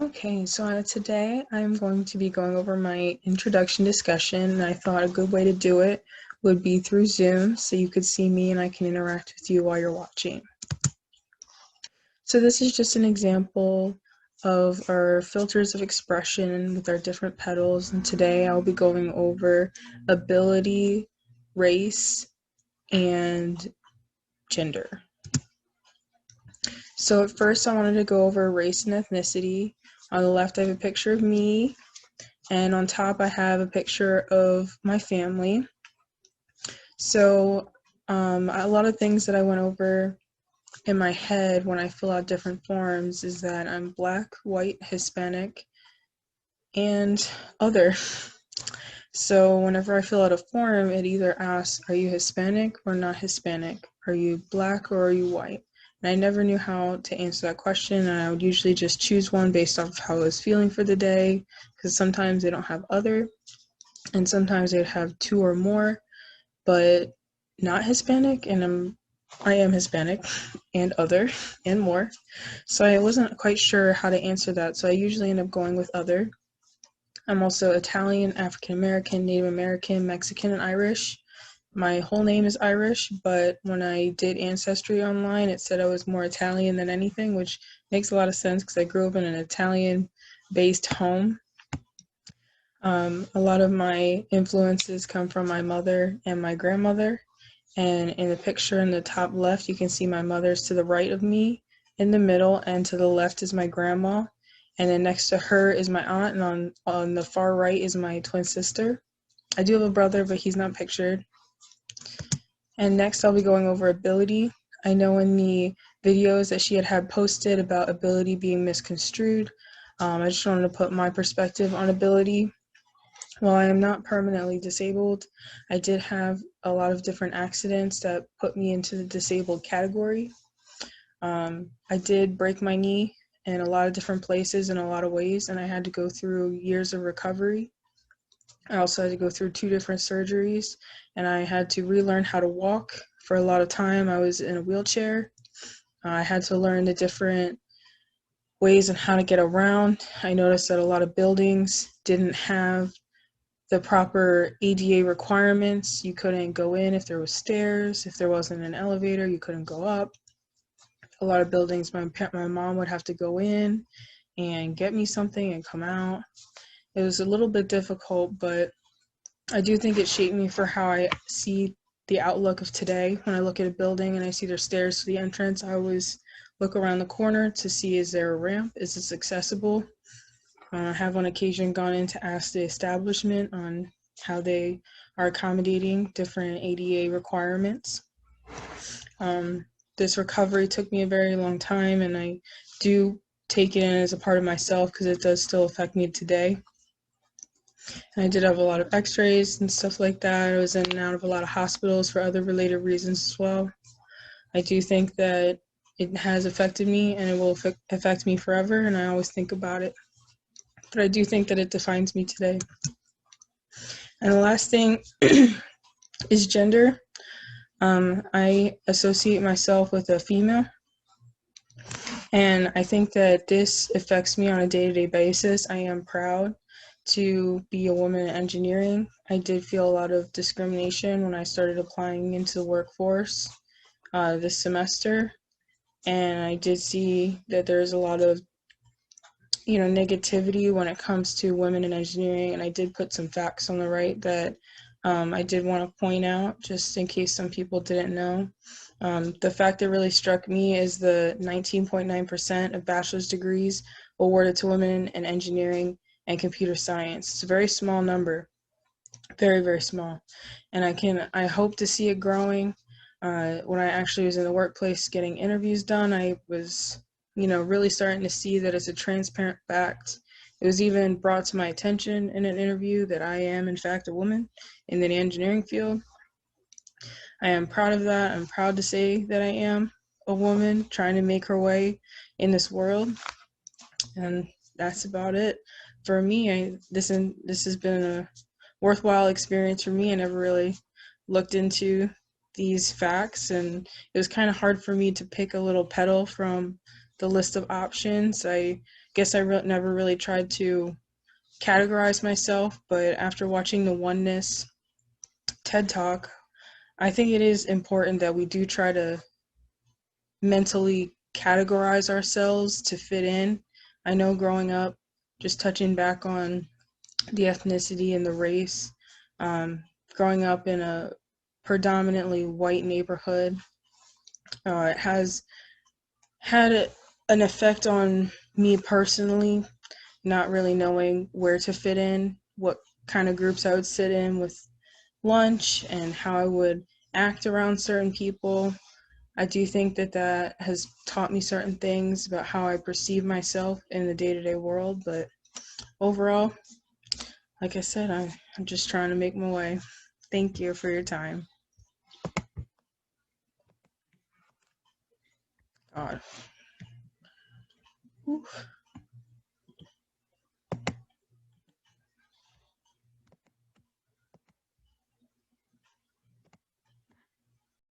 Okay, so today I'm going to be going over my introduction discussion, and I thought a good way to do it would be through Zoom so you could see me and I can interact with you while you're watching. So this is just an example of our filters of expression with our different petals, and today I'll be going over ability, race, and gender. So at first I wanted to go over race and ethnicity. On the left I have a picture of me, and on top I have a picture of my family. So a lot of things that I went over in my head when I fill out different forms is that I'm Black, white, Hispanic, and other. So whenever I fill out a form, it either asks, are you Hispanic or not Hispanic? Are you Black or are you white? And I never knew how to answer that question, and I would usually just choose one based off of how I was feeling for the day, because sometimes they don't have other, and sometimes they'd have two or more, but not Hispanic, and I am Hispanic and other and more. So I wasn't quite sure how to answer that, so I usually end up going with other. I'm also Italian, African American, Native American, Mexican, and Irish. My whole name is Irish, but when I did Ancestry online, it said I was more Italian than anything, which makes a lot of sense because I grew up in an Italian-based home. A lot of my influences come from my mother and my grandmother. And in the picture in the top left, you can see my mother's to the right of me, in the middle, and to the left is my grandma. And then next to her is my aunt, and on the far right is my twin sister. I do have a brother, but he's not pictured. And next I'll be going over ability. I know in the videos that she had posted about ability being misconstrued, I just wanted to put my perspective on ability. While I am not permanently disabled, I did have a lot of different accidents that put me into the disabled category. I did break my knee in a lot of different places in a lot of ways, and I had to go through years of recovery. I also had to go through 2 different surgeries, and I had to relearn how to walk. For a lot of time, I was in a wheelchair. I had to learn the different ways on how to get around. I noticed that a lot of buildings didn't have the proper ADA requirements. You couldn't go in if there was stairs. If there wasn't an elevator, you couldn't go up. A lot of buildings, my mom would have to go in and get me something and come out. It was a little bit difficult, but I do think it shaped me for how I see the outlook of today. When I look at a building and I see there's stairs to the entrance, I always look around the corner to see, is there a ramp? Is this accessible? I have on occasion gone in to ask the establishment on how they are accommodating different ADA requirements. This recovery took me a very long time, and I do take it in as a part of myself because it does still affect me today. And I did have a lot of x-rays and stuff like that. I was in and out of a lot of hospitals for other related reasons as well. I do think that it has affected me and it will affect me forever, and I always think about it. But I do think that it defines me today. And the last thing is gender. I associate myself with a female, and I think that this affects me on a day-to-day basis. I am proud to be a woman in engineering. I did feel a lot of discrimination when I started applying into the workforce this semester, and I did see that there's a lot of negativity when it comes to women in engineering, and I did put some facts on the right that I did want to point out just in case some people didn't know. The fact that really struck me is the 19.9% of bachelor's degrees awarded to women in engineering and computer science. It's a very small number, very, very small. And I hope to see it growing. When I actually was in the workplace getting interviews done, I was really starting to see that it's a transparent fact. It was even brought to my attention in an interview that I am, in fact, a woman in the engineering field. I am proud of that. I'm proud to say that I am a woman trying to make her way in this world. And that's about it. For me, this has been a worthwhile experience for me. I never really looked into these facts, and it was kind of hard for me to pick a little petal from the list of options. I guess I never really tried to categorize myself, but after watching the Oneness TED Talk, I think it is important that we do try to mentally categorize ourselves to fit in. I know growing up, just touching back on the ethnicity and the race, growing up in a predominantly white neighborhood, it has had an effect on me personally, not really knowing where to fit in, what kind of groups I would sit in with lunch, and how I would act around certain people. I do think that that has taught me certain things about how I perceive myself in the day-to-day world, but overall, like I said, I'm just trying to make my way. Thank you for your time. God. Oof.